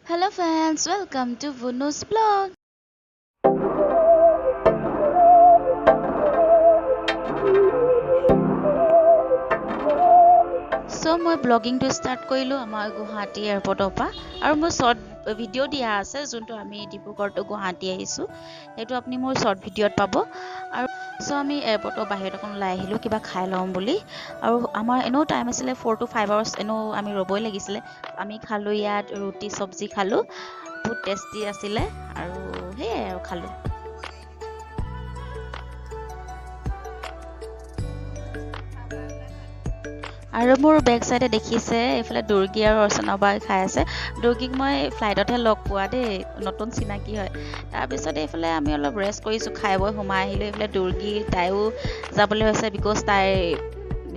Hello friends, welcome to Vunu's blog. So মই ব্লগিংটো start কৰিলোঁ আমাৰ গুৱাহাটী এয়াৰপৰ্টৰ পৰা আৰু মোৰ শ্বৰ্ট ভিডিঅ' দিয়া আছে যোনটো আমি ডিব্ৰুগড় টু গুৱাহাটী আহিছোঁ সেইটো আপুনি মোৰ শ্বৰ্ট ভিডিঅ'ত পাব আৰু চ' আমি এয়াৰপৰ্টৰ বাহিৰত অকণ ওলাই আহিলোঁ কিবা খাই ল'ম বুলি আৰু আমাৰ এনেও টাইম আছিলে 4 to 5 hours এনেও আমি ৰ'বই লাগিছিলে আমি খালোঁ ইয়াত ৰুটি চব্জি খালোঁ বহুত টেষ্টি আছিলে আৰু সেয়াই আৰু খালোঁ আৰু মোৰ বেক চাইডে দেখিছে এইফালে দুৰ্গী আৰু অৰ্চনা বাই খাই আছে দুৰ্গীক মই ফ্লাইটতহে লগ পোৱা দেই নতুন চিনাকি হয় তাৰপিছত এইফালে আমি অলপ ৰেষ্ট কৰিছোঁ খাই বৈ সোমাই আহিলোঁ এইফালে দুৰ্গী তাইও যাবলৈ হৈছে বিকজ তাইৰ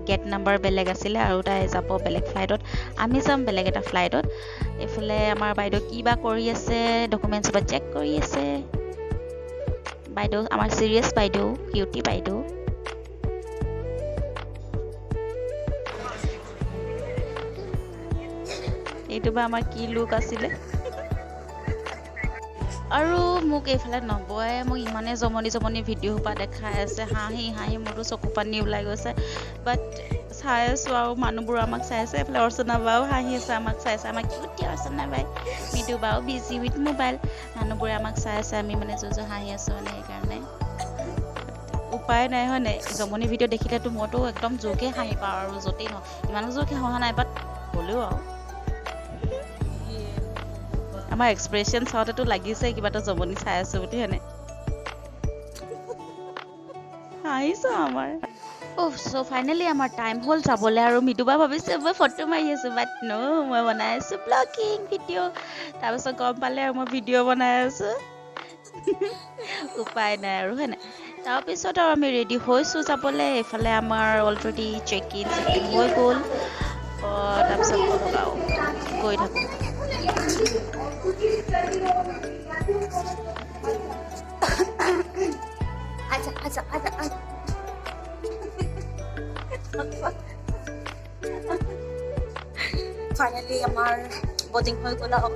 গেট নাম্বাৰ বেলেগ আছিলে আৰু তাই যাব বেলেগ ফ্লাইটত আমি যাম বেলেগ এটা ফ্লাইটত এইফালে আমাৰ বাইদেউ কি বা কৰি আছে ডকুমেণ্টছ বা চেক কৰি আছে বাইদেউ আমাৰ চিৰিয়াছ বাইদেউ কিউটি বাইদেউ এইটো বা আমাৰ কি লুক আছিলে আৰু মোক এইফালে নবয়ে মোক ইমানে জমনি ভিডিঅ' সোপা দেখাই আছে হাঁহি মোৰতো চকু পানী ওলাই গৈছে বাট চাই আছোঁ আৰু মানুহবোৰ আমাক চাই আছে এইফালে অৰ্চনা বাও হাঁহি আছে আমাক চাই আছে আমাক কিউটি অৰ্চনা বাই মিদু বাও বিজি উইথ মোবাইল মানুহবোৰে আমাক চাই আছে আমি মানে হাঁহি আছোঁ মানে সেইকাৰণে উপায় নাই হয় নাই জমনি ভিডিঅ' দেখিলেতো মইতো একদম জোৰকৈ হাঁহি পাওঁ আৰু য'তেই নহয় ইমানো জোৰকৈ হহা নাই বাট হ'লেও আৰু আমাৰ এক্সপ্ৰেছন চাওঁতেতো লাগিছে কিবা এটা জমনি চাই আছোঁ বুলি হয়নে হাঁহিছোঁ আমাৰ চ' ফাইনেলি আমাৰ টাইম হ'ল যাবলৈ আৰু মৃদুবা ভাবিছে মই ফটো মাৰি আছোঁ বাট মই বনাই আছোঁ ব্লগিং ভিডিঅ' তাৰপিছত গম পালে আৰু মই ভিডিঅ' বনাই আছোঁ উপায় নাই আৰু হয়নে তাৰপিছত আৰু আমি ৰেডি হৈছোঁ যাবলৈ এইফালে আমাৰ অলৰেডি চেক ইন হৈ গ'ল তাৰপিছত ব'লক আৰু গৈ থাকোঁ ফাইনেলি আমাৰ বৰ্ডিং হৈ গ'ল আৰু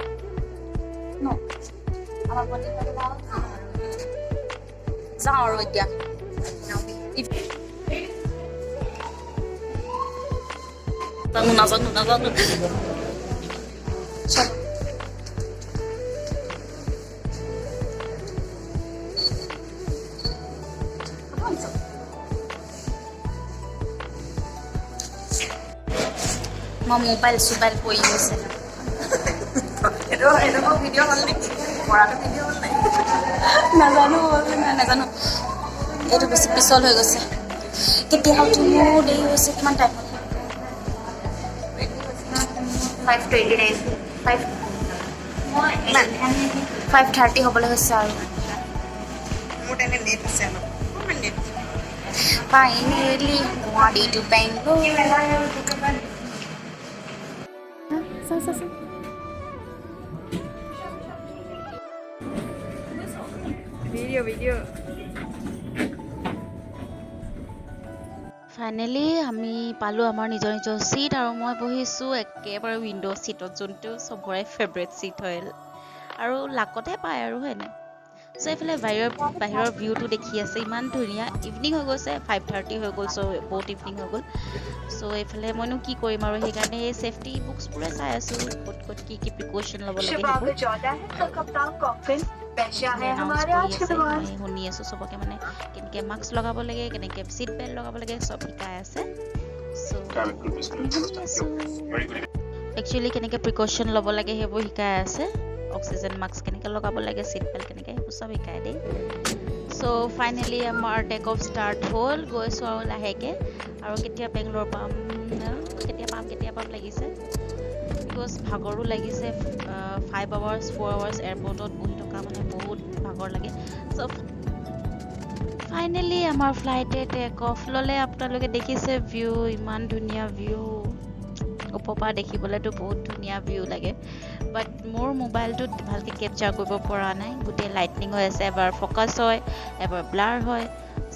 ন আমাৰ বৰ্ডিং হৈ গ'ল আৰু যাওঁ আৰু এতিয়া নাজানো চব মই মোবাইল চোবাইল কৰি গৈছে ভিডিঅ' হ'ল নেকি নাজানো এইটো বেছি পিছল হৈ গৈছে কেতিয়া হয়তো মোৰ দেৰি হৈছে কিমান টাইম হ'ল 5:30 হ'বলৈ হৈছে আৰু finally Guwahati to Bangalore video' finally আমি পালোঁ আমাৰ নিজৰ ছিট আৰু মই বহিছোঁ একেবাৰে উইণ্ড' ছিটত যোনটো চবৰে ফেভৰেট ছিট হয় আৰু লাকতহে পায় আৰু হয়নে চ' এইফালে বাহিৰৰ ভিউটো দেখি আছে ইমান ধুনীয়া ইভিনিং হৈ গৈছে 5:30 হৈ গ'ল চ' বহুত ইভিনিং হৈ গ'ল চ' এইফালে মইনো কি কৰিম আৰু সেইকাৰণে এই ছেফটি বুকছবোৰে চাই আছোঁ ক'ত কি প্ৰিকশ্যন ল'ব লাগে মই শুনি আছোঁ চবকে মানে কেনেকৈ মাস্ক লগাব লাগে কেনেকৈ ছিট বেল্ট লগাব লাগে চব শিকাই আছে একচুৱেলি কেনেকৈ প্ৰিকশ্যন ল'ব লাগে সেইবোৰ শিকাই আছে অক্সিজেন মাস্ক কেনেকৈ লগাব লাগে ছিট বেল্ট কেনেকৈ সেইবোৰ চব শিকাই দেই চ' ফাইনেলি আমাৰ টেক অফ ষ্টাৰ্ট হ'ল গৈছোঁ আৰু লাহেকৈ আৰু কেতিয়া বেংগলোৰ পাম কেতিয়া পাম লাগিছে বিকজ ভাগৰো লাগিছে 5 hours 4 hours এয়াৰপৰ্টত বহি থকা মানে বহুত ভাগৰ লাগে চ' ফাইনেলি আমাৰ ফ্লাইটে টেক অফ ল'লে আপোনালোকে দেখিছে ভিউ ইমান ধুনীয়া ভিউ ওপৰৰ পৰা দেখিবলৈতো বহুত ধুনীয়া ভিউ লাগে বাট মোৰ মোবাইলটোত ভালকৈ কেপচাৰ কৰিব পৰা নাই গোটেই লাইটনিং হৈ আছে এবাৰ ফ'কাছ হয় এবাৰ ব্লাৰ হয়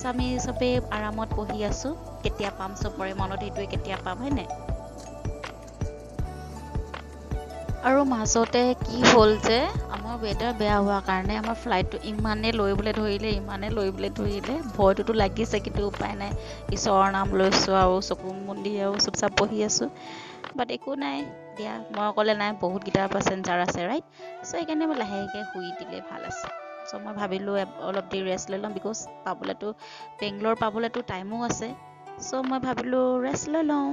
চ' আমি চবেই আৰামত বহি আছোঁ কেতিয়া পাম চবৰে মনত সেইটোৱে কেতিয়া পাম হয়নে আৰু মাজতে কি হ'ল যে আমাৰ ৱেডাৰ বেয়া হোৱাৰ কাৰণে আমাৰ ফ্লাইটটো ইমানেই লৰিবলৈ ধৰিলে ভয়টোতো লাগিছে কিন্তু উপায় নাই ঈশ্বৰৰ নাম লৈছোঁ আৰু চকু মুদি আৰু চুপচাপ বহি আছোঁ বাট একো নাই দিয়া মই অকলে নাই বহুতকেইটা পেচেঞ্জাৰ আছে ৰাইট চ' সেইকাৰণে মই লাহেকৈ শুই দিলে ভাল আছে চ' মই ভাবিলোঁ অলপ দেৰি ৰেষ্ট লৈ ল'ম বিকজ বেংগলোৰ পাবলৈতো টাইমো আছে চ' মই ভাবিলোঁ ৰেষ্ট লৈ লওঁ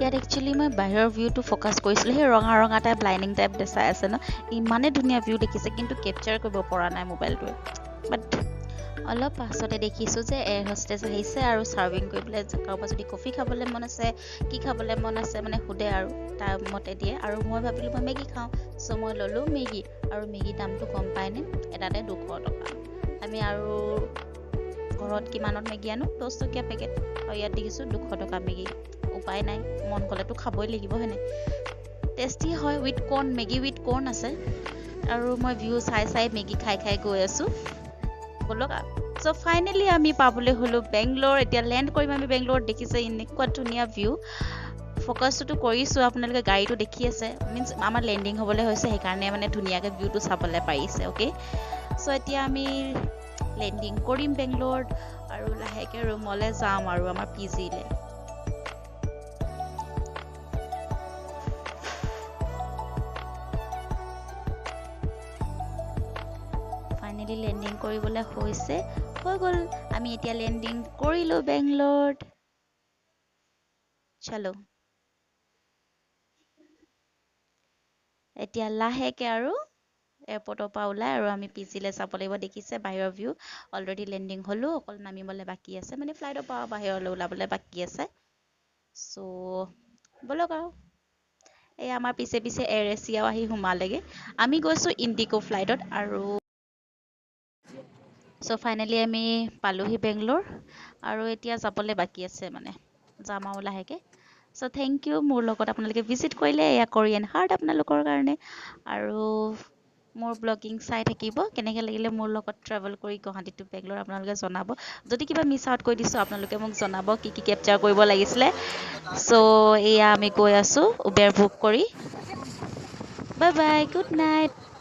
ইয়াত একচুৱেলি মই বাহিৰৰ ভিউটো ফ'কাছ কৰিছিলোঁ সেই ৰঙা টাইপ লাইনিং টাইপ দেখাই আছে ন ইমানেই ধুনীয়া ভিউ দেখিছে কিন্তু কেপচাৰ কৰিব পৰা নাই মোবাইলটোৱে বাট অলপ পাছতে দেখিছোঁ যে এয়াৰ হোষ্টেজ আহিছে আৰু ছাৰ্ভিং কৰি পেলাই কাৰোবাৰ যদি কফি খাবলৈ মন আছে কি খাবলৈ মন আছে মানে সোধে আৰু তাৰ মতে দিয়ে আৰু মই ভাবিলোঁ মই মেগী খাওঁ চ' মই ল'লোঁ মেগী আৰু মেগী দামটো গম পায়নে এটাতে 200 টকা আমি আৰু ঘৰত কিমানত মেগী আনো 10 টকীয়া পেকেট আৰু ইয়াত দেখিছোঁ 200 টকা মেগী উপায় নাই মন গ'লেতো খাবই লাগিব হয়নে টেষ্টি হয় উইথ কৰ্ণ মেগী উইথ কৰ্ণ আছে আৰু মই ভিউ চাই মেগী খাই গৈ আছোঁ ব'লক চ' ফাইনেলি আমি পাবলৈ হ'লোঁ বেংগলোৰ এতিয়া লেণ্ড কৰিম আমি বেংগলোৰত দেখিছে এনেকুৱা ধুনীয়া ভিউ ফ'কাছটো কৰিছোঁ আপোনালোকে গাড়ীটো দেখি আছে মিনছ আমাৰ লেণ্ডিং হ'বলৈ হৈছে সেইকাৰণে মানে ধুনীয়াকৈ ভিউটো চাবলৈ পাৰিছে অ'কে চ' এতিয়া আমি লেণ্ডিং কৰিম বেংগলোৰত আৰু লাহেকৈ ৰুমলৈ যাম আৰু আমাৰ PG-লে ফাইনেলি লেণ্ডিং কৰিবলৈ হৈ গ'ল আমি এতিয়া লেণ্ডিং কৰিলোঁ বেংগলোৰত চলো এতিয়া লাহেকৈ আৰু এয়াৰপৰ্টৰ পৰা ওলাই আৰু আমি PG-লে যাব লাগিব দেখিছে বাহিৰৰ ভিউ অলৰেডি লেণ্ডিং হ'লোঁ অকল নামিবলৈ বাকী আছে মানে ফ্লাইটৰ পৰা বাহিৰলৈ ওলাবলৈ বাকী আছে চ' ব'লক আৰু এয়া আমাৰ পিছে এয়াৰ এছিয়াও আহি সোমালেগৈ আমি গৈছোঁ ইণ্ডিগো ফ্লাইটত আৰু চ' ফাইনেলি আমি পালোহি বেংগলোৰ আৰু এতিয়া যাবলৈ বাকী আছে মানে যাম আৰু লাহেকৈ চ' থেংক ইউ মোৰ লগত আপোনালোকে ভিজিট কৰিলে এয়া কোৰিয়ান হাৰ্ট আপোনালোকৰ কাৰণে আৰু মোৰ ব্লগিং চাই থাকিব কেনেকৈ লাগিলে মোৰ লগত ট্ৰেভেল কৰি গুৱাহাটী টু বেংগলোৰ আপোনালোকে জনাব যদি কিবা মিছ আউট কৰি দিছোঁ আপোনালোকে মোক জনাব কি কেপচাৰ কৰিব লাগিছিলে চ' এয়া আমি গৈ আছোঁ উবেৰ বুক কৰি বাই বাই গুড নাইট